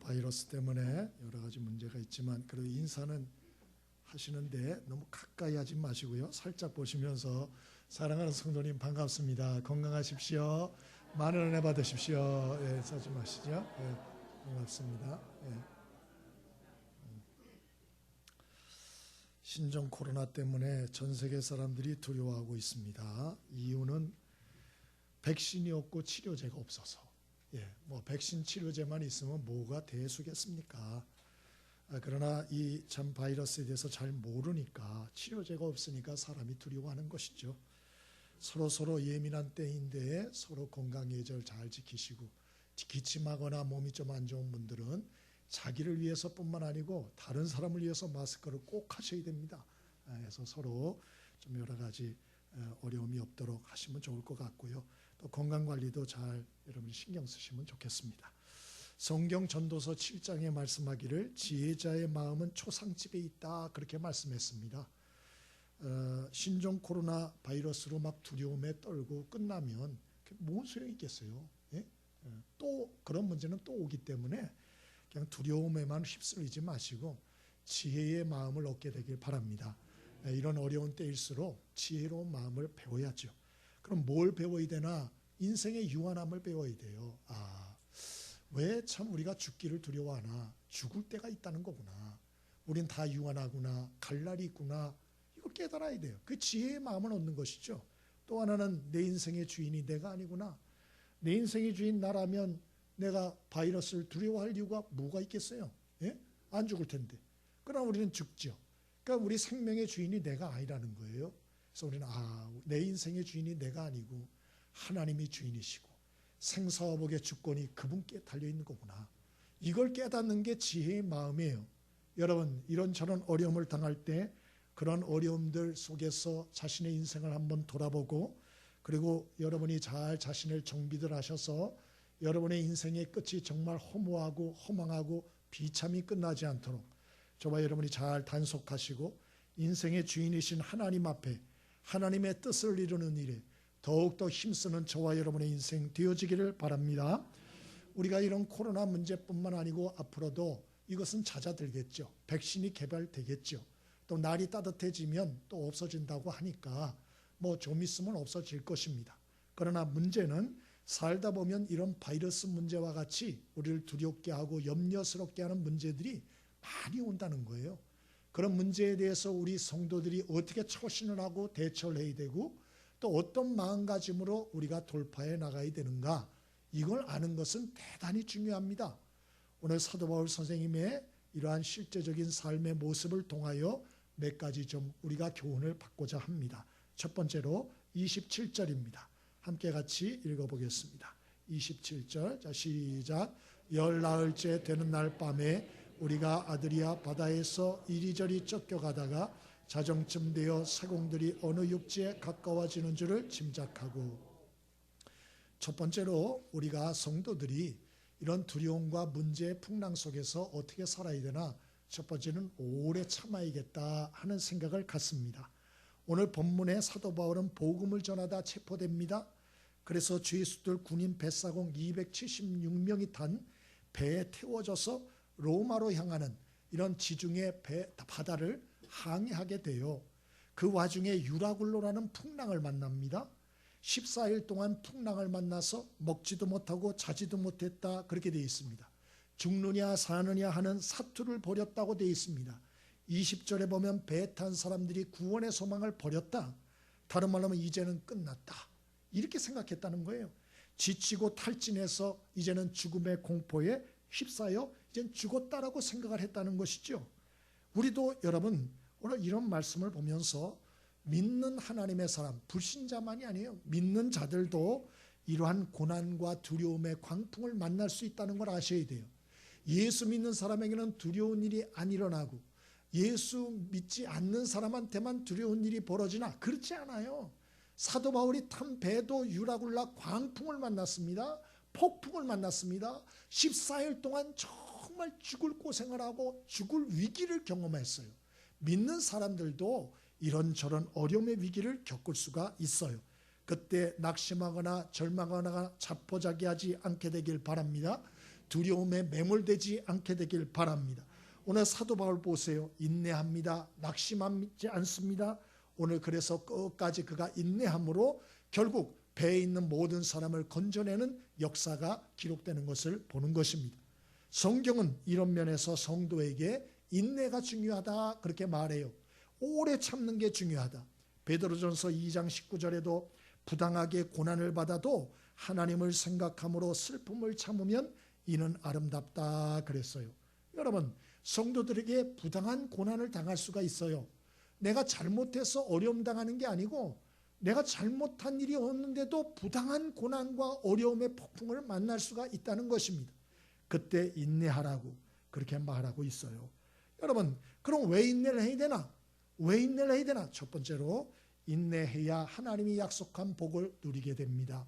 바이러스 때문에 여러 가지 문제가 있지만 그래도 인사는 하시는데 너무 가까이 하지 마시고요. 살짝 보시면서 사랑하는 성도님 반갑습니다. 건강하십시오. 많은 은혜 받으십시오. 예, 싸지 마시죠. 예, 반갑습니다. 예. 신종 코로나 때문에 전 세계 사람들이 두려워하고 있습니다. 이유는 백신이 없고 치료제가 없어서. 백신 치료제만 있으면 뭐가 대수겠습니까? 그러나 이 참 바이러스에 대해서 잘 모르니까 치료제가 없으니까 사람이 두려워하는 것이죠. 서로 예민한 때인데 서로 건강 예절 잘 지키시고, 기침하거나 몸이 좀 안 좋은 분들은 자기를 위해서뿐만 아니고 다른 사람을 위해서 마스크를 꼭 하셔야 됩니다. 그래서 서로 좀 여러 가지 어려움이 없도록 하시면 좋을 것 같고요. 또 건강관리도 잘 여러분이 신경 쓰시면 좋겠습니다. 성경 전도서 7장에 말씀하기를 지혜자의 마음은 초상집에 있다 그렇게 말씀했습니다. 신종 코로나 바이러스로 막 두려움에 떨고 끝나면 뭔 소용이 있겠어요? 예? 또 그런 문제는 또 오기 때문에 그냥 두려움에만 휩쓸리지 마시고 지혜의 마음을 얻게 되길 바랍니다. 이런 어려운 때일수록 지혜로운 마음을 배워야죠. 그럼 뭘 배워야 되나? 인생의 유한함을 배워야 돼요. 왜 참 우리가 죽기를 두려워하나? 죽을 때가 있다는 거구나. 우린 다 유한하구나. 갈 날이 있구나. 이걸 깨달아야 돼요. 그 지혜의 마음을 얻는 것이죠. 또 하나는 내 인생의 주인이 내가 아니구나. 내 인생의 주인 나라면 내가 바이러스를 두려워할 이유가 뭐가 있겠어요? 예? 안 죽을 텐데. 그러나 우리는 죽죠. 그러니까 우리 생명의 주인이 내가 아니라는 거예요. 그래서 우리는 내 인생의 주인이 내가 아니고 하나님이 주인이시고 생사와 복의 주권이 그분께 달려있는 거구나. 이걸 깨닫는 게 지혜의 마음이에요. 여러분, 이런저런 어려움을 당할 때 그런 어려움들 속에서 자신의 인생을 한번 돌아보고, 그리고 여러분이 잘 자신을 정비들 하셔서 여러분의 인생의 끝이 정말 허무하고 허망하고 비참히 끝나지 않도록 저와 여러분이 잘 단속하시고 인생의 주인이신 하나님 앞에 하나님의 뜻을 이루는 일에 더욱더 힘쓰는 저와 여러분의 인생 되어지기를 바랍니다. 우리가 이런 코로나 문제뿐만 아니고 앞으로도 이것은 잦아들겠죠. 백신이 개발되겠죠. 또 날이 따뜻해지면 또 없어진다고 하니까 좀 있으면 없어질 것입니다. 그러나 문제는 살다 보면 이런 바이러스 문제와 같이 우리를 두렵게 하고 염려스럽게 하는 문제들이 많이 온다는 거예요. 그런 문제에 대해서 우리 성도들이 어떻게 처신을 하고 대처를 해야 되고 또 어떤 마음가짐으로 우리가 돌파해 나가야 되는가, 이걸 아는 것은 대단히 중요합니다. 오늘 사도 바울 선생님의 이러한 실제적인 삶의 모습을 통하여 몇 가지 좀 우리가 교훈을 받고자 합니다. 첫 번째로 27절입니다. 함께 같이 읽어보겠습니다. 27절, 자 시작. 열 나흘째 되는 날 밤에 우리가 아드리아 바다에서 이리저리 쫓겨가다가 자정쯤 되어 사공들이 어느 육지에 가까워지는 줄을 짐작하고. 첫 번째로 우리가 성도들이 이런 두려움과 문제의 풍랑 속에서 어떻게 살아야 되나, 첫 번째는 오래 참아야겠다 하는 생각을 갖습니다. 오늘 본문에 사도 바울은 복음을 전하다 체포됩니다. 그래서 죄수들 군인 뱃사공 276명이 탄 배에 태워져서 로마로 향하는 이런 지중해 바다를 항해하게 돼요. 그 와중에 유라굴로라는 풍랑을 만납니다. 14일 동안 풍랑을 만나서 먹지도 못하고 자지도 못했다 그렇게 되어 있습니다. 죽느냐 사느냐 하는 사투를 벌였다고 되어 있습니다. 20절에 보면 배 탄 사람들이 구원의 소망을 버렸다. 다른 말로 하면 이제는 끝났다. 이렇게 생각했다는 거예요. 지치고 탈진해서 이제는 죽음의 공포에 휩싸여 이젠 죽었다라고 생각을 했다는 것이죠. 우리도 여러분 오늘 이런 말씀을 보면서 믿는 하나님의 사람, 불신자만이 아니에요. 믿는 자들도 이러한 고난과 두려움의 광풍을 만날 수 있다는 걸 아셔야 돼요. 예수 믿는 사람에게는 두려운 일이 안 일어나고 예수 믿지 않는 사람한테만 두려운 일이 벌어지나, 그렇지 않아요. 사도 바울이 탄 배도 유라굴라 광풍을 만났습니다. 폭풍을 만났습니다. 14일 동안 정말 죽을 고생을 하고 죽을 위기를 경험했어요. 믿는 사람들도 이런저런 어려움의 위기를 겪을 수가 있어요. 그때 낙심하거나 절망하거나 자포자기하지 않게 되길 바랍니다. 두려움에 매몰되지 않게 되길 바랍니다. 오늘 사도 바울 보세요. 인내합니다. 낙심하지 않습니다. 오늘 그래서 끝까지 그가 인내함으로 결국 배에 있는 모든 사람을 건져내는 역사가 기록되는 것을 보는 것입니다. 성경은 이런 면에서 성도에게 인내가 중요하다 그렇게 말해요. 오래 참는 게 중요하다. 베드로전서 2장 19절에도 부당하게 고난을 받아도 하나님을 생각함으로 슬픔을 참으면 이는 아름답다 그랬어요. 여러분, 성도들에게 부당한 고난을 당할 수가 있어요. 내가 잘못해서 어려움 당하는 게 아니고 내가 잘못한 일이 없는데도 부당한 고난과 어려움의 폭풍을 만날 수가 있다는 것입니다. 그때 인내하라고 그렇게 말하고 있어요. 여러분, 그럼 왜 인내를 해야 되나? 왜 인내를 해야 되나? 첫 번째로 인내해야 하나님이 약속한 복을 누리게 됩니다.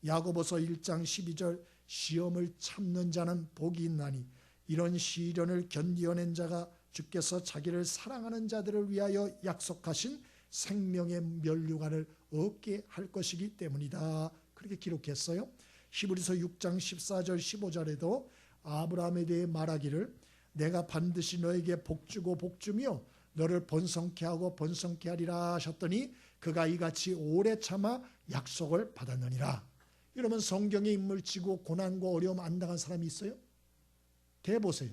야고보서 1장 12절 시험을 참는 자는 복이 있나니 이런 시련을 견디어낸 자가 주께서 자기를 사랑하는 자들을 위하여 약속하신 생명의 면류관을 얻게 할 것이기 때문이다. 그렇게 기록했어요. 히브리서 6장 14절 15절에도 아브라함에 대해 말하기를 내가 반드시 너에게 복주고 복주며 너를 번성케 하고 번성케 하리라 하셨더니 그가 이같이 오래 참아 약속을 받았느니라. 여러분, 성경에 인물치고 고난과 어려움 안 당한 사람이 있어요? 대보세요.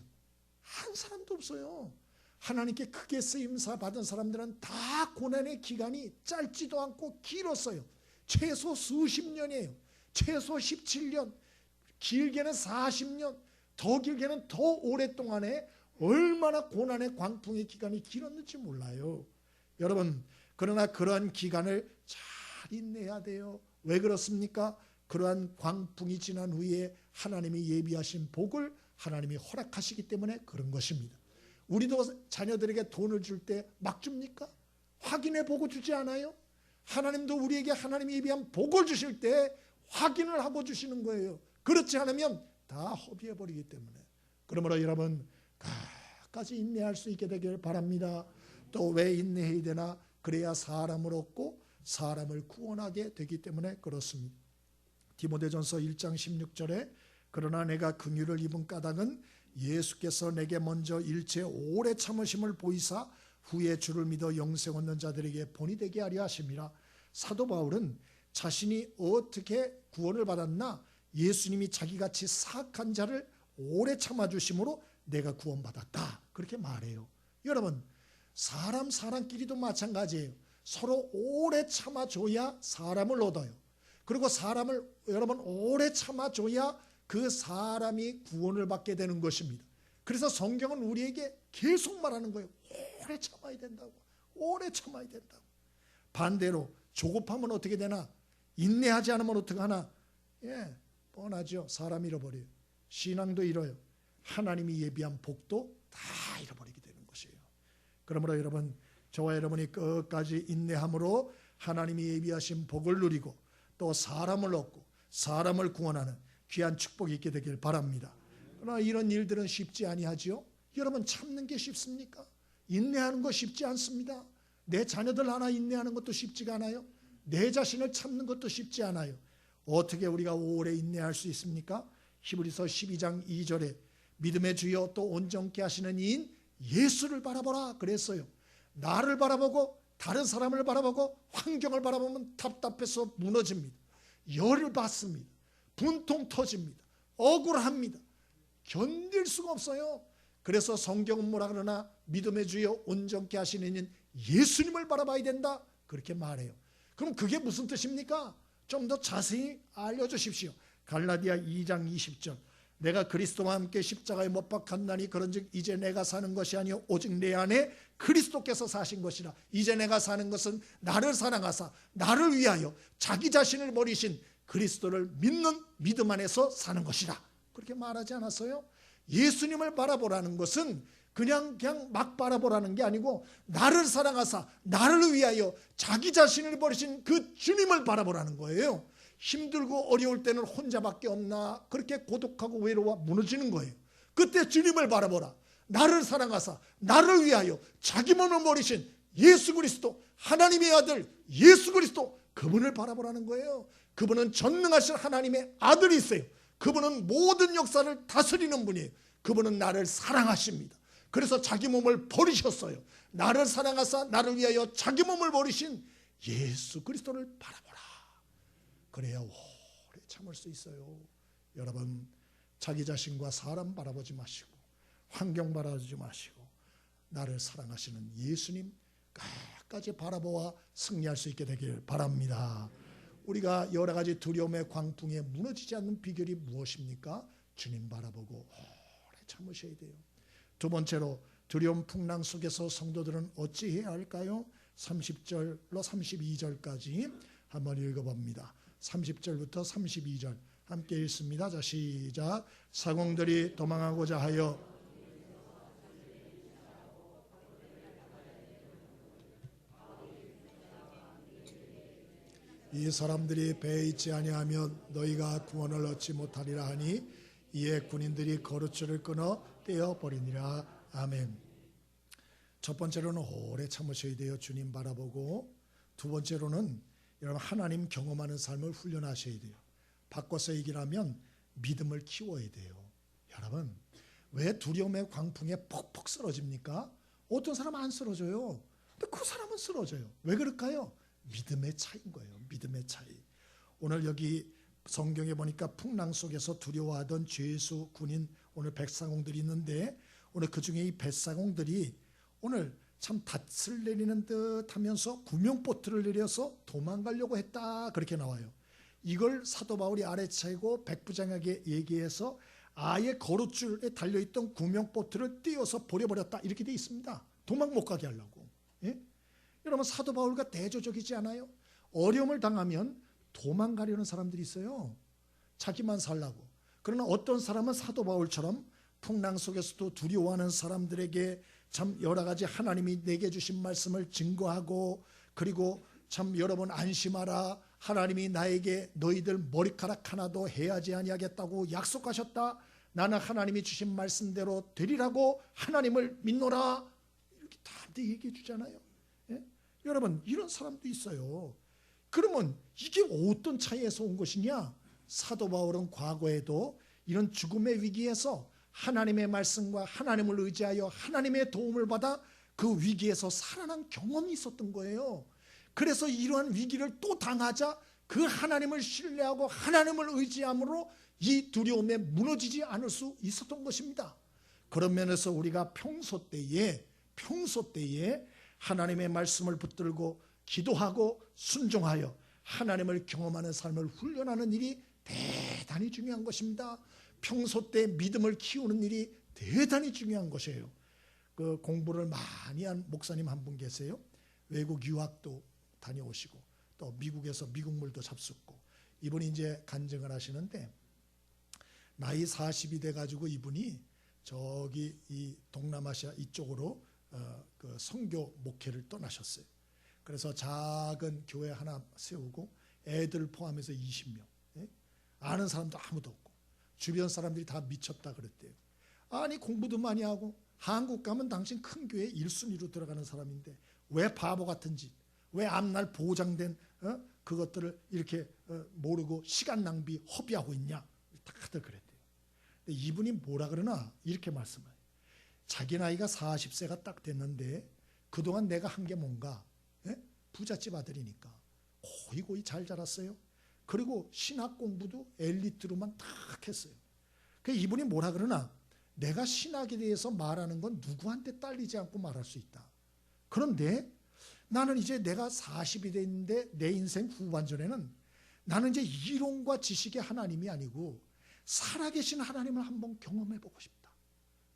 한 사람도 없어요. 하나님께 크게 쓰임사 받은 사람들은 다 고난의 기간이 짧지도 않고 길었어요. 최소 수십 년이에요. 최소 17년, 길게는 40년, 더 길게는 더 오랫동안에 얼마나 고난의 광풍의 기간이 길었는지 몰라요. 여러분, 그러나 그러한 기간을 잘 인내해야 돼요. 왜 그렇습니까? 그러한 광풍이 지난 후에 하나님이 예비하신 복을 하나님이 허락하시기 때문에 그런 것입니다. 우리도 자녀들에게 돈을 줄 때 막 줍니까? 확인해 보고 주지 않아요? 하나님도 우리에게 하나님이 예비한 복을 주실 때 확인을 하고 주시는 거예요. 그렇지 않으면 다 허비해 버리기 때문에. 그러므로 여러분 끝까지 인내할 수 있게 되길 바랍니다. 또 왜 인내해야 되나? 그래야 사람을 얻고 사람을 구원하게 되기 때문에 그렇습니다. 디모데전서 1장 16절에 그러나 내가 긍휼을 입은 까닭은 예수께서 내게 먼저 일체 오래 참으심을 보이사 후에 주를 믿어 영생 얻는 자들에게 본이 되게 하려 하심이라. 사도 바울은 자신이 어떻게 구원을 받았나? 예수님이 자기같이 사악한 자를 오래 참아주심으로 내가 구원받았다 그렇게 말해요. 여러분, 사람끼리도 마찬가지예요. 서로 오래 참아줘야 사람을 얻어요. 그리고 사람을 여러분 오래 참아줘야 그 사람이 구원을 받게 되는 것입니다. 그래서 성경은 우리에게 계속 말하는 거예요. 오래 참아야 된다고. 오래 참아야 된다고. 반대로 조급하면 어떻게 되나? 인내하지 않으면 어떻게 하나? 뻔하죠. 사람 잃어버려요. 신앙도 잃어요. 하나님이 예비한 복도 다 잃어버리게 되는 것이에요. 그러므로 여러분, 저와 여러분이 끝까지 인내함으로 하나님이 예비하신 복을 누리고 또 사람을 얻고 사람을 구원하는 귀한 축복이 있게 되길 바랍니다. 그러나 이런 일들은 쉽지 아니하지요. 여러분, 참는 게 쉽습니까? 인내하는 거 쉽지 않습니다. 내 자녀들 하나 인내하는 것도 쉽지가 않아요. 내 자신을 참는 것도 쉽지 않아요. 어떻게 우리가 오래 인내할 수 있습니까? 히브리서 12장 2절에 믿음의 주여 또 온전케 하시는 이인 예수를 바라보라 그랬어요. 나를 바라보고 다른 사람을 바라보고 환경을 바라보면 답답해서 무너집니다. 열을 받습니다. 분통 터집니다. 억울합니다. 견딜 수가 없어요. 그래서 성경은 뭐라 그러나 믿음의 주여 온전케 하시는 이인 예수님을 바라봐야 된다 그렇게 말해요. 그럼 그게 무슨 뜻입니까? 좀 더 자세히 알려주십시오. 갈라디아 2장 20절 내가 그리스도와 함께 십자가에 못 박혔나니 그런즉 이제 내가 사는 것이 아니요 오직 내 안에 그리스도께서 사신 것이라. 이제 내가 사는 것은 나를 사랑하사 나를 위하여 자기 자신을 버리신 그리스도를 믿는 믿음 안에서 사는 것이라 그렇게 말하지 않았어요? 예수님을 바라보라는 것은 그냥 막 바라보라는 게 아니고 나를 사랑하사 나를 위하여 자기 자신을 버리신 그 주님을 바라보라는 거예요. 힘들고 어려울 때는 혼자밖에 없나 그렇게 고독하고 외로워 무너지는 거예요. 그때 주님을 바라보라. 나를 사랑하사 나를 위하여 자기 몸을 버리신 예수 그리스도 하나님의 아들 예수 그리스도 그분을 바라보라는 거예요. 그분은 전능하신 하나님의 아들이세요. 그분은 모든 역사를 다스리는 분이에요. 그분은 나를 사랑하십니다. 그래서 자기 몸을 버리셨어요. 나를 사랑하사 나를 위하여 자기 몸을 버리신 예수 그리스도를 바라보라. 그래야 오래 참을 수 있어요. 여러분, 자기 자신과 사람 바라보지 마시고 환경 바라보지 마시고 나를 사랑하시는 예수님 끝까지 바라보아 승리할 수 있게 되길 바랍니다. 우리가 여러 가지 두려움의 광풍에 무너지지 않는 비결이 무엇입니까? 주님 바라보고 오래 참으셔야 돼요. 두 번째로, 두려움 풍랑 속에서 성도들은 어찌해야 할까요? 30절로 32절까지 한번 읽어봅니다. 30절부터 32절 함께 읽습니다. 자, 시작. 사공들이 도망하고자 하여 이 사람들이 배에 있지 아니하면 너희가 구원을 얻지 못하리라 하니 이에 군인들이 거루줄을 끊어 떼어버리니라. 아멘. 첫 번째로는 오래 참으셔야 돼요. 주님 바라보고. 두 번째로는 여러분 하나님 경험하는 삶을 훈련하셔야 돼요. 바꿔서 얘기를 하면 믿음을 키워야 돼요. 여러분, 왜 두려움의 광풍에 퍽퍽 쓰러집니까? 어떤 사람은 안 쓰러져요. 근데 그 사람은 쓰러져요. 왜 그럴까요? 믿음의 차이인 거예요. 믿음의 차이. 오늘 여기 성경에 보니까 풍랑 속에서 두려워하던 죄수 군인 오늘 백사공들이 있는데 오늘 그 중에 이 백사공들이 오늘 참 닷을 내리는 듯 하면서 구명보트를 내려서 도망가려고 했다 그렇게 나와요. 이걸 사도 바울이 아래차이고 백부장에게 얘기해서 아예 거루줄에 달려있던 구명보트를 띄워서 버려버렸다 이렇게 돼 있습니다. 도망 못 가게 하려고. 예? 여러분, 사도 바울과 대조적이지 않아요? 어려움을 당하면 도망가려는 사람들이 있어요. 자기만 살라고. 그러나 어떤 사람은 사도 바울처럼 풍랑 속에서도 두려워하는 사람들에게 참 여러 가지 하나님이 내게 주신 말씀을 증거하고, 그리고 참 여러분 안심하라, 하나님이 나에게 너희들 머리카락 하나도 해하지 아니하겠다고 약속하셨다. 나는 하나님이 주신 말씀대로 되리라고 하나님을 믿노라. 이렇게 다 얘기해 주잖아요. 예? 여러분, 이런 사람도 있어요. 그러면 이게 어떤 차이에서 온 것이냐? 사도 바울은 과거에도 이런 죽음의 위기에서 하나님의 말씀과 하나님을 의지하여 하나님의 도움을 받아 그 위기에서 살아난 경험이 있었던 거예요. 그래서 이러한 위기를 또 당하자 그 하나님을 신뢰하고 하나님을 의지함으로 이 두려움에 무너지지 않을 수 있었던 것입니다. 그런 면에서 우리가 평소 때에 하나님의 말씀을 붙들고 기도하고 순종하여 하나님을 경험하는 삶을 훈련하는 일이 대단히 중요한 것입니다. 평소 때 믿음을 키우는 일이 대단히 중요한 것이에요. 그 공부를 많이 한 목사님 한 분 계세요. 외국 유학도 다녀오시고 또 미국에서 미국물도 잡숫고, 이분이 이제 간증을 하시는데 나이 40이 돼가지고 이분이 저기 이 동남아시아 이쪽으로 그 선교 목회를 떠나셨어요. 그래서 작은 교회 하나 세우고 애들 포함해서 20명, 예? 아는 사람도 아무도 없고 주변 사람들이 다 미쳤다 그랬대요. 아니 공부도 많이 하고 한국 가면 당신 큰 교회 1순위로 들어가는 사람인데 왜 바보 같은 짓, 왜 앞날 보장된 그것들을 이렇게 모르고 시간 낭비 허비하고 있냐, 다들 그랬대요. 근데 이분이 뭐라 그러나 이렇게 말씀해요. 자기 나이가 40세가 딱 됐는데 그동안 내가 한 게 뭔가, 예? 부잣집 아들이니까 고이고이 잘 자랐어요. 그리고 신학 공부도 엘리트로만 딱 했어요. 그래서 이분이 뭐라 그러나 내가 신학에 대해서 말하는 건 누구한테 딸리지 않고 말할 수 있다. 그런데 나는 이제 내가 40이 됐는데 내 인생 후반전에는 나는 이제 이론과 지식의 하나님이 아니고 살아계신 하나님을 한번 경험해보고 싶다.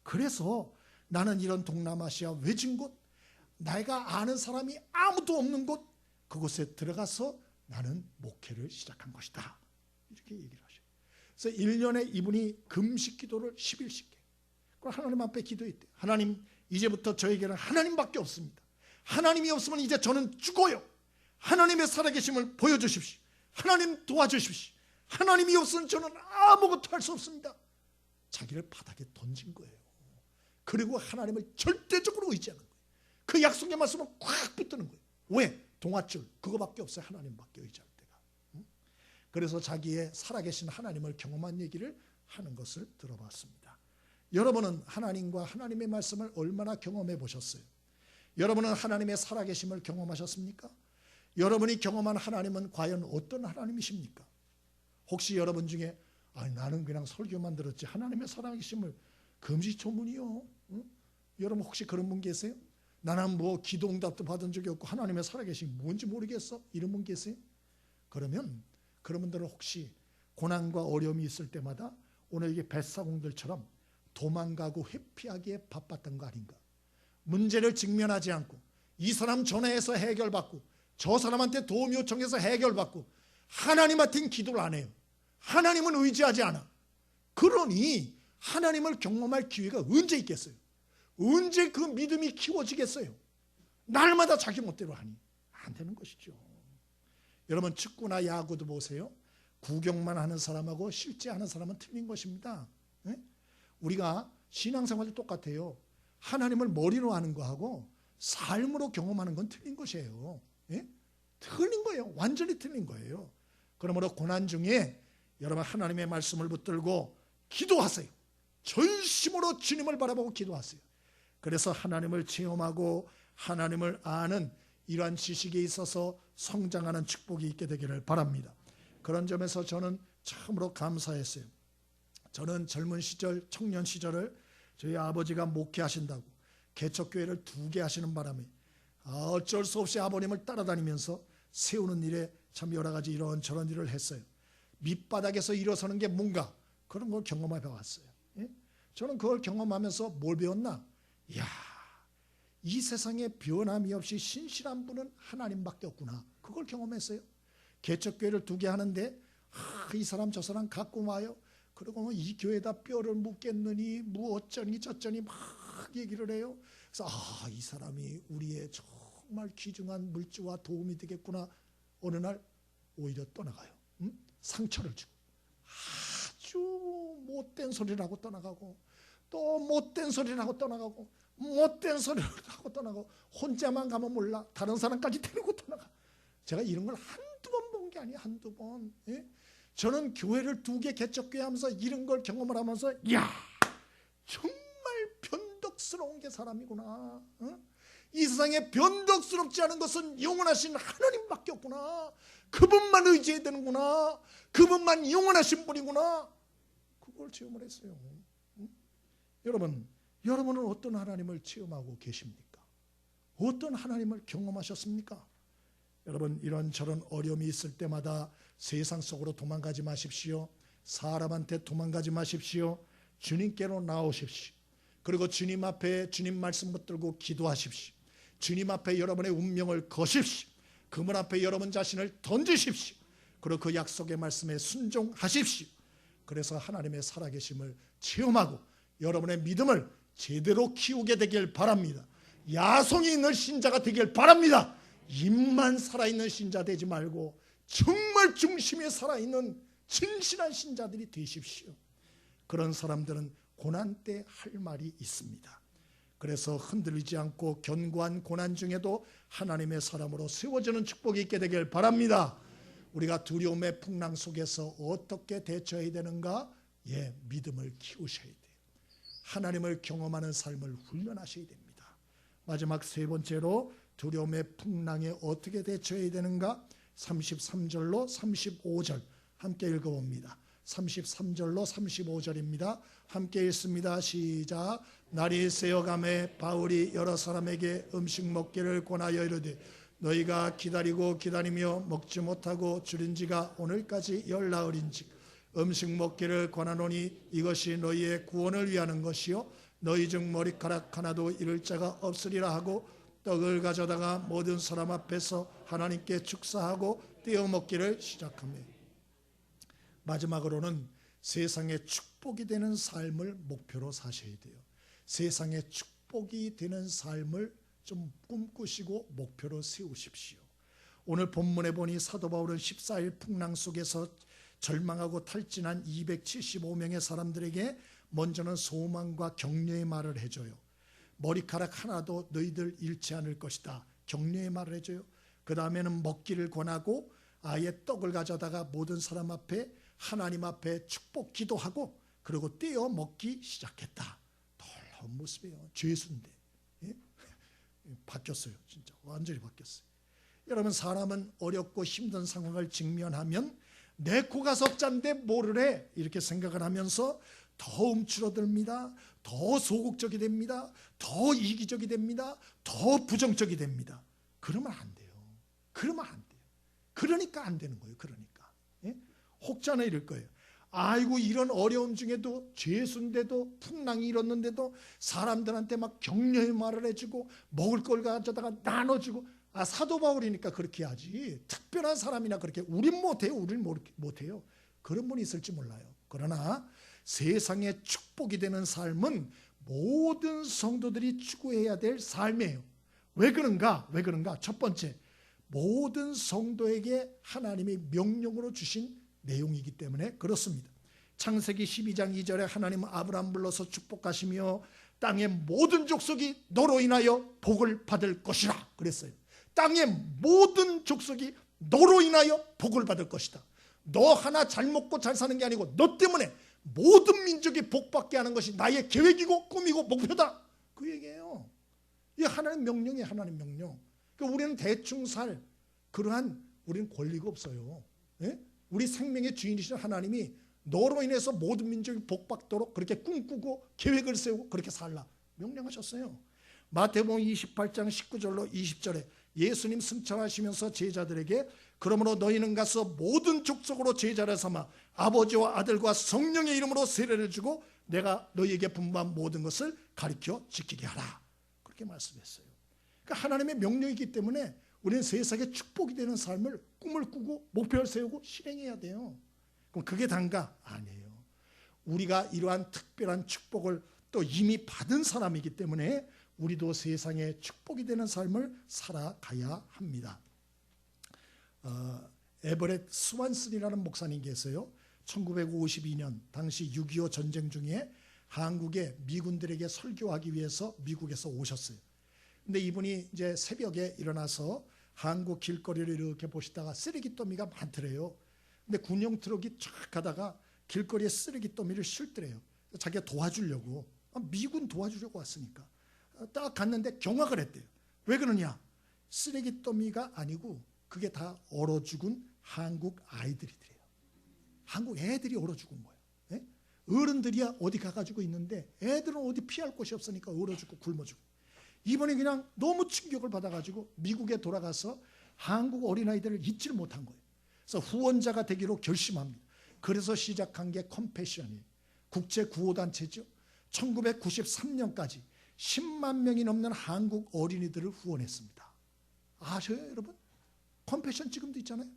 그래서 나는 이런 동남아시아 외진 곳, 내가 아는 사람이 아무도 없는 곳, 그곳에 들어가서 나는 목회를 시작한 것이다. 이렇게 얘기를 하셔요. 그래서 1년에 이분이 금식 기도를 10일씩 해요. 그럼 하나님 앞에 기도했대요. 하나님, 이제부터 저에게는 하나님밖에 없습니다. 하나님이 없으면 이제 저는 죽어요. 하나님의 살아계심을 보여주십시오. 하나님 도와주십시오. 하나님이 없으면 저는 아무것도 할 수 없습니다. 자기를 바닥에 던진 거예요. 그리고 하나님을 절대적으로 의지하는 거예요. 그 약속의 말씀을 꽉 붙드는 거예요. 왜? 동아줄 그거밖에 없어요. 하나님밖에 의지할 때가. 그래서 자기의 살아계신 하나님을 경험한 얘기를 하는 것을 들어봤습니다. 여러분은 하나님과 하나님의 말씀을 얼마나 경험해 보셨어요? 여러분은 하나님의 살아계심을 경험하셨습니까? 여러분이 경험한 하나님은 과연 어떤 하나님이십니까? 혹시 여러분 중에 나는 그냥 설교만 들었지 하나님의 살아계심을 금시초문이요. 응? 여러분 혹시 그런 분 계세요? 나는 뭐 기도 응답도 받은 적이 없고 하나님의 살아계심이 뭔지 모르겠어? 이런 분 계세요? 그러면 그런 분들은 혹시 고난과 어려움이 있을 때마다 오늘 이게 벳사공들처럼 도망가고 회피하기에 바빴던 거 아닌가? 문제를 직면하지 않고 이 사람 전화해서 해결받고 저 사람한테 도움 요청해서 해결받고 하나님한테는 기도를 안 해요. 하나님은 의지하지 않아. 그러니 하나님을 경험할 기회가 언제 있겠어요? 언제 그 믿음이 키워지겠어요? 날마다 자기 멋대로 하니 안 되는 것이죠. 여러분 축구나 야구도 보세요. 구경만 하는 사람하고 실제 하는 사람은 틀린 것입니다. 우리가 신앙생활도 똑같아요. 하나님을 머리로 하는 거하고 삶으로 경험하는 건 틀린 것이에요. 틀린 거예요. 완전히 틀린 거예요. 그러므로 고난 중에 여러분 하나님의 말씀을 붙들고 기도하세요. 전심으로 주님을 바라보고 기도하세요. 그래서 하나님을 체험하고 하나님을 아는 이러한 지식에 있어서 성장하는 축복이 있게 되기를 바랍니다. 그런 점에서 저는 참으로 감사했어요. 저는 젊은 시절, 청년 시절을 저희 아버지가 목회하신다고 개척교회를 2개 하시는 바람에 어쩔 수 없이 아버님을 따라다니면서 세우는 일에 참 여러 가지 이런저런 일을 했어요. 밑바닥에서 일어서는 게 뭔가 그런 걸 경험해 봤어요. 저는 그걸 경험하면서 뭘 배웠나? 이야, 이 세상에 변함이 없이 신실한 분은 하나님밖에 없구나. 그걸 경험했어요. 개척교회를 2개 하는데 이 사람 저 사람 갖고 와요. 그리고 이 교회에다 뼈를 묻겠느니 뭐 어쩌니 저쩌니 막 얘기를 해요. 그래서 이 사람이 우리의 정말 귀중한 물주와 도움이 되겠구나. 어느 날 오히려 떠나가요. 상처를 주고 아주 못된 소리를 하고 떠나가고 또 못된 소리를 하고 떠나가고 못된 소리를 하고 떠나가고 혼자만 가면 몰라 다른 사람까지 데리고 떠나가. 제가 이런 걸 한두 번 본 게 아니에요. 한두 번. 저는 교회를 2개 개척교회 하면서 이런 걸 경험을 하면서 이야 정말 변덕스러운 게 사람이구나. 이 세상에 변덕스럽지 않은 것은 영원하신 하나님밖에 없구나. 그분만 의지해야 되는구나. 그분만 영원하신 분이구나. 그걸 체험을 했어요. 여러분은 어떤 하나님을 체험하고 계십니까? 어떤 하나님을 경험하셨습니까? 여러분 이런저런 어려움이 있을 때마다 세상 속으로 도망가지 마십시오. 사람한테 도망가지 마십시오. 주님께로 나오십시오. 그리고 주님 앞에 주님 말씀 붙들고 기도하십시오. 주님 앞에 여러분의 운명을 거십시오. 그분 앞에 여러분 자신을 던지십시오. 그리고 그 약속의 말씀에 순종하십시오. 그래서 하나님의 살아계심을 체험하고 여러분의 믿음을 제대로 키우게 되길 바랍니다. 야성이 있는 신자가 되길 바랍니다. 입만 살아있는 신자 되지 말고 정말 중심에 살아있는 진실한 신자들이 되십시오. 그런 사람들은 고난 때 할 말이 있습니다. 그래서 흔들리지 않고 견고한 고난 중에도 하나님의 사람으로 세워지는 축복이 있게 되길 바랍니다. 우리가 두려움의 풍랑 속에서 어떻게 대처해야 되는가? 믿음을 키우셔야 돼요. 하나님을 경험하는 삶을 훈련하셔야 됩니다. 마지막 3번째로 두려움의 풍랑에 어떻게 대처해야 되는가? 33절로 35절 함께 읽어봅니다. 33절로 35절입니다. 함께 읽습니다. 시작. 날이 새어가매 바울이 여러 사람에게 음식 먹기를 권하여 이르되 너희가 기다리고 기다리며 먹지 못하고 줄인 지가 오늘까지 열나흘인즉 음식 먹기를 권하노니 이것이 너희의 구원을 위하는 것이요 너희 중 머리카락 하나도 잃을 자가 없으리라 하고 떡을 가져다가 모든 사람 앞에서 하나님께 축사하고 떼어 먹기를 시작하며 마지막으로는 세상에 축복이 되는 삶을 목표로 사셔야 돼요. 세상에 축복이 되는 삶을 좀 꿈꾸시고 목표로 세우십시오. 오늘 본문에 보니 사도 바울은 14일 풍랑 속에서 절망하고 탈진한 275명의 사람들에게 먼저는 소망과 격려의 말을 해줘요. 머리카락 하나도 너희들 잃지 않을 것이다. 격려의 말을 해줘요. 그 다음에는 먹기를 권하고 아예 떡을 가져다가 모든 사람 앞에 하나님 앞에 축복 기도하고 그리고 떼어 먹기 시작했다. 놀라운 모습이에요. 죄수인데. 예? 바뀌었어요. 진짜 완전히 바뀌었어요. 여러분, 사람은 어렵고 힘든 상황을 직면하면 내 코가 석잔데 뭐를 해? 이렇게 생각을 하면서 더 움츠러듭니다. 더 소극적이 됩니다. 더 이기적이 됩니다. 더 부정적이 됩니다. 그러면 안 돼요. 그러면 안 돼요. 그러니까 안 되는 거예요. 그러니까. 예? 혹자는 이럴 거예요. 아이고, 이런 어려움 중에도 죄수인데도 풍랑이 일었는데도 사람들한테 막 격려의 말을 해주고 먹을 걸 가져다가 나눠주고, 사도 바울이니까 그렇게 하지 특별한 사람이나 그렇게 우린 못해요. 우린 못해요. 그런 분이 있을지 몰라요. 그러나 세상에 축복이 되는 삶은 모든 성도들이 추구해야 될 삶이에요. 왜 그런가? 첫 번째, 모든 성도에게 하나님이 명령으로 주신 내용이기 때문에 그렇습니다. 창세기 12장 2절에 하나님은 아브라함 불러서 축복하시며 땅의 모든 족속이 너로 인하여 복을 받을 것이라 그랬어요. 땅의 모든 족속이 너로 인하여 복을 받을 것이다. 너 하나 잘 먹고 잘 사는 게 아니고 너 때문에 모든 민족이 복받게 하는 것이 나의 계획이고 꿈이고 목표다. 그 얘기예요. 이게 하나님 명령이에요. 하나님 명령. 그러니까 우리는 대충 살 그러한 우리는 권리가 없어요. 예? 우리 생명의 주인이신 하나님이 너로 인해서 모든 민족이 복받도록 그렇게 꿈꾸고 계획을 세우고 그렇게 살라 명령하셨어요. 마태복음 28장 19절로 20절에 예수님 승천하시면서 제자들에게 그러므로 너희는 가서 모든 족속으로 제자를 삼아 아버지와 아들과 성령의 이름으로 세례를 주고 내가 너희에게 분부한 모든 것을 가르쳐 지키게 하라. 그렇게 말씀했어요. 그러니까 하나님의 명령이기 때문에 우리는 세상에 축복이 되는 삶을 꿈을 꾸고 목표를 세우고 실행해야 돼요. 그럼 그게 단가? 아니에요. 우리가 이러한 특별한 축복을 또 이미 받은 사람이기 때문에 우리도 세상에 축복이 되는 삶을 살아가야 합니다. 에버렛 스완슨이라는 목사님 계세요. 1952년 당시 6.25 전쟁 중에 한국에 미군들에게 설교하기 위해서 미국에서 오셨어요. 근데 이분이 이제 새벽에 일어나서 한국 길거리를 이렇게 보시다가 쓰레기 더미가 많더래요. 근데 군용 트럭이 쫙 가다가 길거리에 쓰레기 더미를 싣더래요. 자기가 도와주려고, 미군 도와주려고 왔으니까 딱 갔는데 경악을 했대요. 왜 그러냐? 쓰레기 더미가 아니고 그게 다 얼어 죽은 한국 아이들이래요. 한국 애들이 얼어 죽은 거예요. 예? 어른들이야 어디 가가지고 있는데 애들은 어디 피할 곳이 없으니까 얼어 죽고 굶어 죽고. 이번에 그냥 너무 충격을 받아가지고 미국에 돌아가서 한국 어린아이들을 잊지를 못한 거예요. 그래서 후원자가 되기로 결심합니다. 그래서 시작한 게 컴패션이에요. 국제구호단체죠. 1993년까지 10만 명이 넘는 한국 어린이들을 후원했습니다. 아셔요, 여러분? 컴패션 지금도 있잖아요.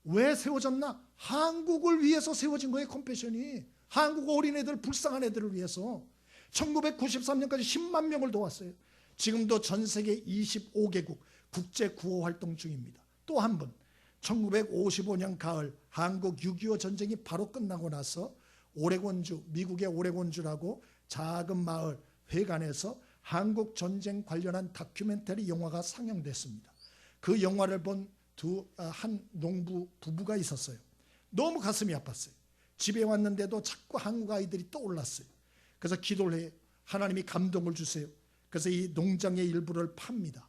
왜 세워졌나? 한국을 위해서 세워진 거예요. 컴패션이. 한국 어린애들, 불쌍한 애들을 위해서 1993년까지 10만 명을 도왔어요. 지금도 전 세계 25개국 국제구호 활동 중입니다. 또 한 번 1955년 가을 한국 6.25 전쟁이 바로 끝나고 나서 오레곤주, 미국의 오레곤주라고 작은 마을 회관에서 한국 전쟁 관련한 다큐멘터리 영화가 상영됐습니다. 그 영화를 본 한 농부 부부가 있었어요. 너무 가슴이 아팠어요. 집에 왔는데도 자꾸 한국 아이들이 떠올랐어요. 그래서 기도를 해요. 하나님이 감동을 주세요. 그래서 이 농장의 일부를 팝니다.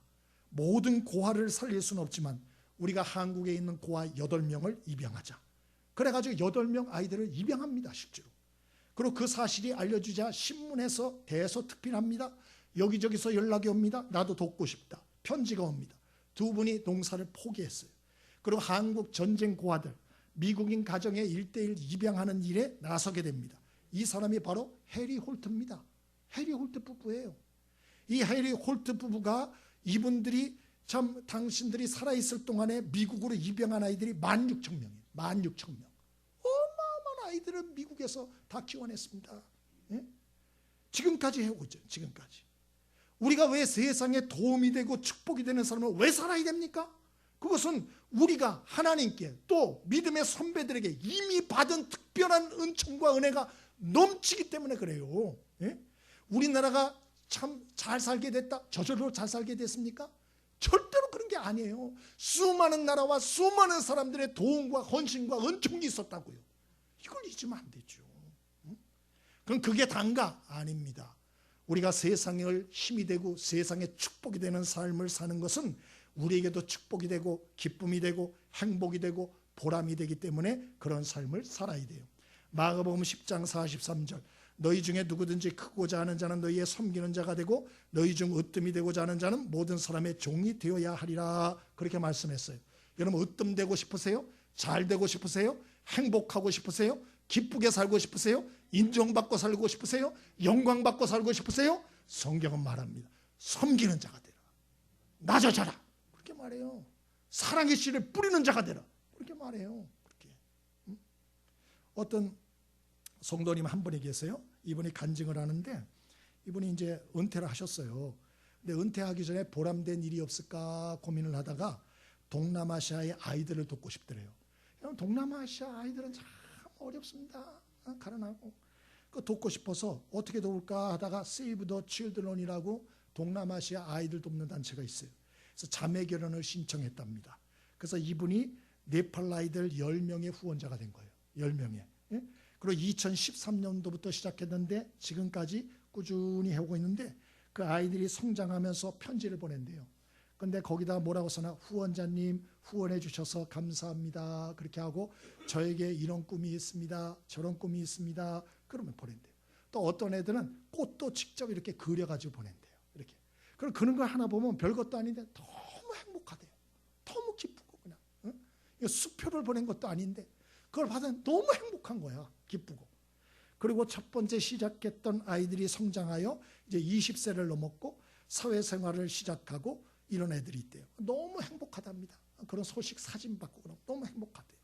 모든 고아를 살릴 수는 없지만 우리가 한국에 있는 고아 8명을 입양하자. 그래가지고 8명 아이들을 입양합니다. 실제로. 그리고 그 사실이 알려주자 신문에서 대서특필합니다. 여기저기서 연락이 옵니다. 나도 돕고 싶다. 편지가 옵니다. 두 분이 농사를 포기했어요. 그리고 한국 전쟁 고아들, 미국인 가정에 1:1 입양하는 일에 나서게 됩니다. 이 사람이 바로 해리 홀트입니다. 해리 홀트 부부예요. 이 해리 홀트 부부가 이분들이 참 당신들이 살아있을 동안에 미국으로 입양한 아이들이 16,000명이에요. 16,000명. 어마어마한 아이들을 미국에서 다 키워냈습니다. 예? 지금까지 해오죠. 지금까지. 우리가 왜 세상에 도움이 되고 축복이 되는 사람을 왜 살아야 됩니까? 그것은 우리가 하나님께 또 믿음의 선배들에게 이미 받은 특별한 은총과 은혜가 넘치기 때문에 그래요. 예? 우리나라가 참 잘 살게 됐다. 저절로 잘 살게 됐습니까? 절대로 그런 게 아니에요. 수많은 나라와 수많은 사람들의 도움과 헌신과 은총이 있었다고요. 이걸 잊으면 안 되죠. 그럼 그게 단가? 아닙니다. 우리가 세상을 힘이 되고 세상에 축복이 되는 삶을 사는 것은 우리에게도 축복이 되고 기쁨이 되고 행복이 되고 보람이 되기 때문에 그런 삶을 살아야 돼요. 마가복음 10장 43절, 너희 중에 누구든지 크고자 하는 자는 너희의 섬기는 자가 되고 너희 중 으뜸이 되고자 하는 자는 모든 사람의 종이 되어야 하리라, 그렇게 말씀했어요. 여러분, 으뜸 되고 싶으세요? 잘 되고 싶으세요? 행복하고 싶으세요? 기쁘게 살고 싶으세요? 인정받고 살고 싶으세요? 영광받고 살고 싶으세요? 성경은 말합니다. 섬기는 자가 되라, 낮아져라, 그렇게 말해요. 사랑의 씨를 뿌리는 자가 되라, 그렇게 말해요. 그렇게. 어떤 성도님 한 분이 계세요. 이분이 간증을 하는데 이분이 이제 은퇴를 하셨어요. 근데 은퇴하기 전에 보람된 일이 없을까 고민을 하다가 동남아시아의 아이들을 돕고 싶더래요. 동남아시아 아이들은 참 어렵습니다. 가난하고. 그 돕고 싶어서 어떻게 도울까 하다가 Save the Children이라고 동남아시아 아이들 돕는 단체가 있어요. 그래서 자매 결혼을 신청했답니다. 그래서 이분이 네팔 아이들 10명의 후원자가 된 거예요. 10명의. 그리고 2013년도부터 시작했는데 지금까지 꾸준히 하고 있는데 그 아이들이 성장하면서 편지를 보낸대요. 근데 거기다 뭐라고 써나? 후원자님 후원해 주셔서 감사합니다, 그렇게 하고 저에게 이런 꿈이 있습니다, 저런 꿈이 있습니다, 그러면 보낸대요. 또 어떤 애들은 꽃도 직접 이렇게 그려가지고 보낸대요. 이렇게. 그럼 그런 걸 하나 보면 별것도 아닌데 너무 행복하대요. 너무 기쁘고 그냥. 응? 수표를 보낸 것도 아닌데 그걸 받으면 너무 행복한 거야. 기쁘고. 그리고 첫 번째 시작했던 아이들이 성장하여 이제 20세를 넘었고 사회생활을 시작하고 이런 애들이 있대요. 너무 행복하답니다. 그런 소식 사진 받고 그럼 너무 행복하대요.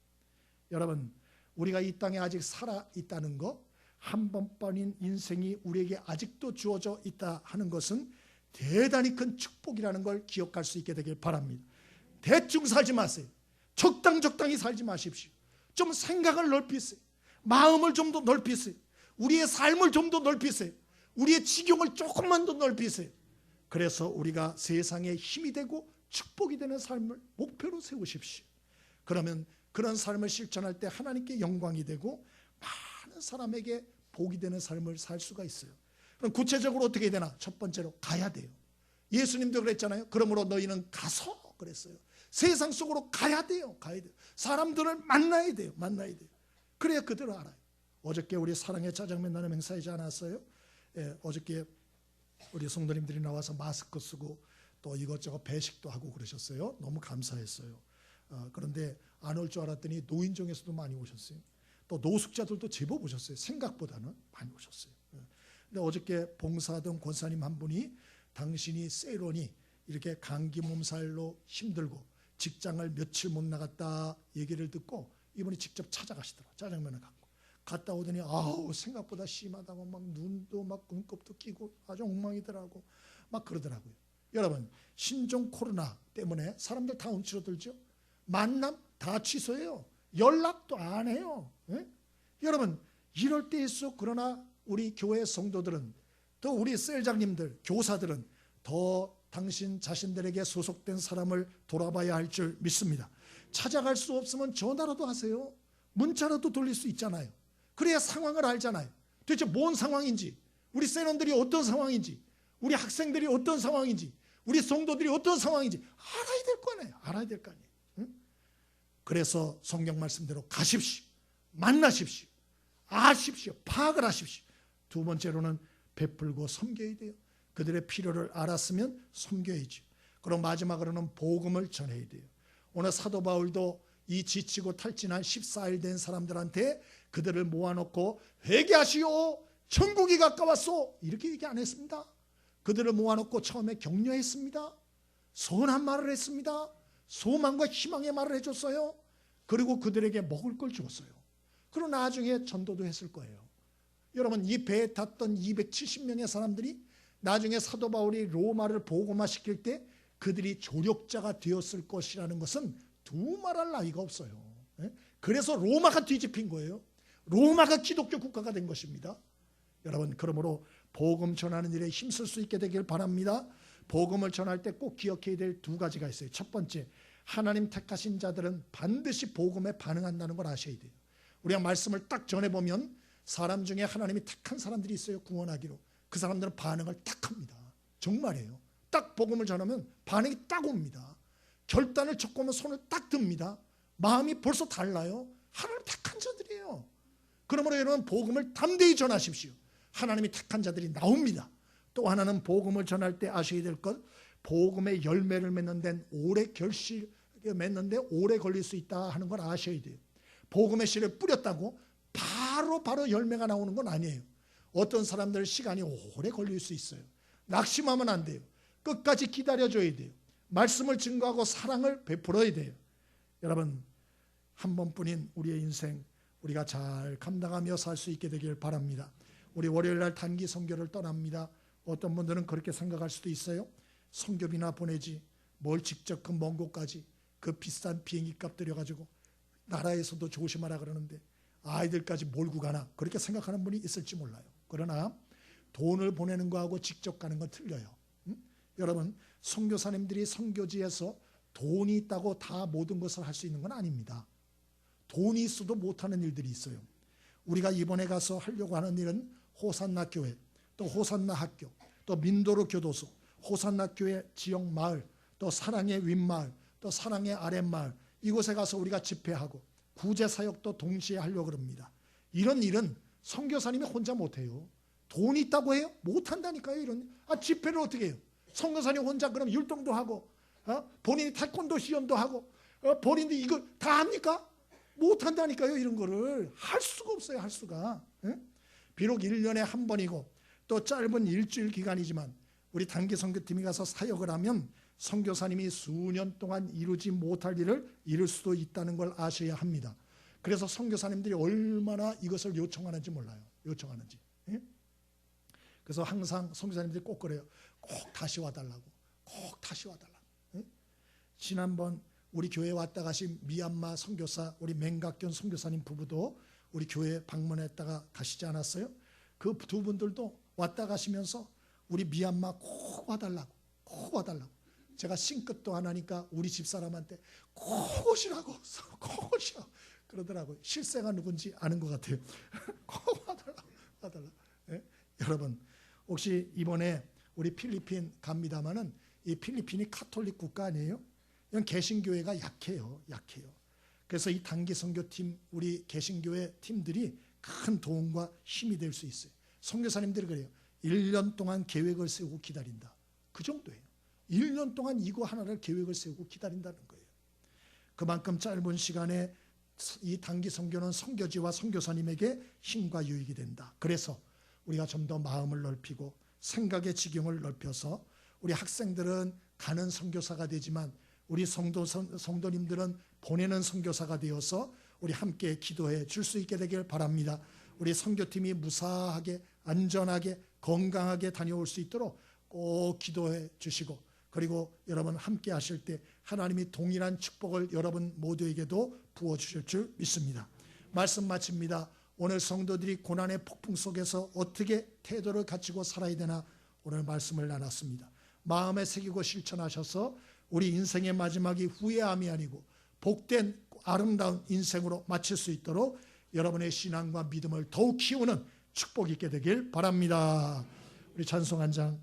여러분, 우리가 이 땅에 아직 살아 있다는 거, 한 번뿐인 인생이 우리에게 아직도 주어져 있다 하는 것은 대단히 큰 축복이라는 걸 기억할 수 있게 되길 바랍니다. 대충 살지 마세요. 적당히 살지 마십시오. 좀 생각을 넓히세요. 마음을 좀 더 넓히세요. 우리의 삶을 좀 더 넓히세요. 우리의 지경을 조금만 더 넓히세요. 그래서 우리가 세상에 힘이 되고 축복이 되는 삶을 목표로 세우십시오. 그러면 그런 삶을 실천할 때 하나님께 영광이 되고 많은 사람에게 복이 되는 삶을 살 수가 있어요. 그럼 구체적으로 어떻게 되나? 첫 번째로 가야 돼요. 예수님도 그랬잖아요. 그러므로 너희는 가서 그랬어요. 세상 속으로 가야 돼요. 가야 돼요. 사람들을 만나야 돼요. 만나야 돼요. 그래야 그대로 알아요. 어저께 우리 사랑의 짜장면 나눔 행사하지 않았어요? 어저께 우리 성도님들이 나와서 마스크 쓰고 또 이것저것 배식도 하고 그러셨어요. 너무 감사했어요. 그런데 안 올 줄 알았더니 노인정에서도 많이 오셨어요. 또 노숙자들도 제법 오셨어요. 생각보다는 많이 오셨어요. 근데 어저께 봉사하던 권사님 한 분이 당신이 세론이 이렇게 감기 몸살로 힘들고 직장을 며칠 못 나갔다 얘기를 듣고 이분이 직접 찾아가시더라고요. 짜장면을 갖고. 갔다 오더니 아우 생각보다 심하다고 막 눈도 막 눈곱도 끼고 아주 엉망이더라고 막 그러더라고요. 여러분, 신종 코로나 때문에 사람들 다 움츠러들죠. 만남 다 취소해요. 연락도 안 해요. 예? 여러분, 이럴 때일수록 그러나 우리 교회 성도들은 또 우리 셀장님들 교사들은 더 당신 자신들에게 소속된 사람을 돌아봐야 할 줄 믿습니다. 찾아갈 수 없으면 전화라도 하세요. 문자라도 돌릴 수 있잖아요. 그래야 상황을 알잖아요. 도대체 뭔 상황인지, 우리 셀원들이 어떤 상황인지, 우리 학생들이 어떤 상황인지, 우리 성도들이 어떤 상황인지 알아야 될 거 아니에요. 알아야 될 거 아니에요. 응? 그래서 성경 말씀대로 가십시오. 만나십시오. 아십시오. 파악을 하십시오. 두 번째로는 베풀고 섬겨야 돼요. 그들의 필요를 알았으면 섬겨야죠. 그럼 마지막으로는 복음을 전해야 돼요. 오늘 사도 바울도 이 지치고 탈진한 14일 된 사람들한테 그들을 모아놓고 회개하시오, 천국이 가까웠소, 이렇게 얘기 안 했습니다. 그들을 모아놓고 처음에 격려했습니다. 선한 말을 했습니다. 소망과 희망의 말을 해줬어요. 그리고 그들에게 먹을 걸 주었어요. 그리고 나중에 전도도 했을 거예요. 여러분, 이 배에 탔던 270명의 사람들이 나중에 사도 바울이 로마를 복음화시킬 때 그들이 조력자가 되었을 것이라는 것은 두말할 나위가 없어요. 그래서 로마가 뒤집힌 거예요. 로마가 기독교 국가가 된 것입니다. 여러분, 그러므로 복음 전하는 일에 힘쓸 수 있게 되길 바랍니다. 복음을 전할 때 꼭 기억해야 될 두 가지가 있어요. 첫 번째, 하나님 택하신 자들은 반드시 복음에 반응한다는 걸 아셔야 돼요. 우리가 말씀을 딱 전해보면 사람 중에 하나님이 택한 사람들이 있어요. 구원하기로. 그 사람들은 반응을 딱 합니다. 정말이에요. 딱 복음을 전하면 반응이 딱 옵니다. 결단을 쳤고 손을 딱 듭니다. 마음이 벌써 달라요. 하나님 택한 자들이에요. 그러므로 여러분 복음을 담대히 전하십시오. 하나님이 택한 자들이 나옵니다. 또 하나는 복음을 전할 때 아셔야 될 것, 복음의 열매를 맺는 데는 오래 맺는데 오래 걸릴 수 있다 하는 걸 아셔야 돼요. 복음의 씨를 뿌렸다고 바로 열매가 나오는 건 아니에요. 어떤 사람들 시간이 오래 걸릴 수 있어요. 낙심하면 안 돼요. 끝까지 기다려줘야 돼요. 말씀을 증거하고 사랑을 베풀어야 돼요. 여러분, 한 번뿐인 우리의 인생 우리가 잘 감당하며 살 수 있게 되길 바랍니다. 우리 월요일날 단기 선교를 떠납니다. 어떤 분들은 그렇게 생각할 수도 있어요. 선교비나 보내지 뭘 직접 그 먼 곳까지 그 비싼 비행기값 들여가지고 나라에서도 조심하라 그러는데 아이들까지 몰고 가나, 그렇게 생각하는 분이 있을지 몰라요. 그러나 돈을 보내는 거하고 직접 가는 건 틀려요. 여러분, 선교사님들이 선교지에서 돈이 있다고 다 모든 것을 할 수 있는 건 아닙니다. 돈이 있어도 못하는 일들이 있어요. 우리가 이번에 가서 하려고 하는 일은 호산나 교회, 또 호산나 학교, 또 민도로 교도소, 호산나 교회 지역 마을, 또 사랑의 윗마을, 또 사랑의 아랫마을, 이곳에 가서 우리가 집회하고 구제 사역도 동시에 하려고 합니다. 이런 일은 선교사님이 혼자 못해요. 돈이 있다고 해요? 못한다니까요. 이런 집회를 어떻게 해요? 선교사님 혼자 그럼 율동도 하고 본인이 태권도 시연도 하고 본인이 이걸 다 합니까? 못한다니까요. 이런 거를 할 수가 없어요. 할 수가. 비록 1년에 한 번이고 또 짧은 일주일 기간이지만 우리 단기 선교팀이 가서 사역을 하면 선교사님이 수년 동안 이루지 못할 일을 이룰 수도 있다는 걸 아셔야 합니다. 그래서 선교사님들이 얼마나 이것을 요청하는지 몰라요. 요청하는지. 그래서 항상 선교사님들이 꼭 그래요. 꼭 다시 와달라고. 꼭 다시 와달라고. 지난번 우리 교회에 왔다 가신 미얀마 선교사 우리 맹각견 선교사님 부부도 우리 교회에 방문했다가 가시지 않았어요? 그 두 분들도 왔다 가시면서 우리 미얀마 꼭 와달라고. 꼭 와달라고. 제가 싱긋도 안 하니까 우리 집사람한테 꼭 오시라고. 꼭 오시라고 그러더라고요. 실세가 누군지 아는 것 같아요. 꼭 와달라고. 와달라고. 네? 여러분, 혹시 이번에 우리 필리핀 갑니다마는 이 필리핀이 카톨릭 국가 아니에요? 이건 개신교회가 약해요. 약해요. 그래서 이 단기 선교팀, 우리 개신교회 팀들이 큰 도움과 힘이 될 수 있어요. 선교사님들이 그래요. 1년 동안 계획을 세우고 기다린다. 그 정도예요. 1년 동안 이거 하나를 계획을 세우고 기다린다는 거예요. 그만큼 짧은 시간에 이 단기 선교는 선교지와 선교사님에게 힘과 유익이 된다. 그래서 우리가 좀 더 마음을 넓히고 생각의 지경을 넓혀서 우리 학생들은 가는 선교사가 되지만 우리 성도님들은 보내는 선교사가 되어서 우리 함께 기도해 줄 수 있게 되길 바랍니다. 우리 선교팀이 무사하게 안전하게 건강하게 다녀올 수 있도록 꼭 기도해 주시고, 그리고 여러분 함께 하실 때 하나님이 동일한 축복을 여러분 모두에게도 부어주실 줄 믿습니다. 말씀 마칩니다. 오늘 성도들이 고난의 폭풍 속에서 어떻게 태도를 갖추고 살아야 되나 오늘 말씀을 나눴습니다. 마음에 새기고 실천하셔서 우리 인생의 마지막이 후회함이 아니고 복된 아름다운 인생으로 마칠 수 있도록 여러분의 신앙과 믿음을 더욱 키우는 축복이 있게 되길 바랍니다. 우리 찬송 한 장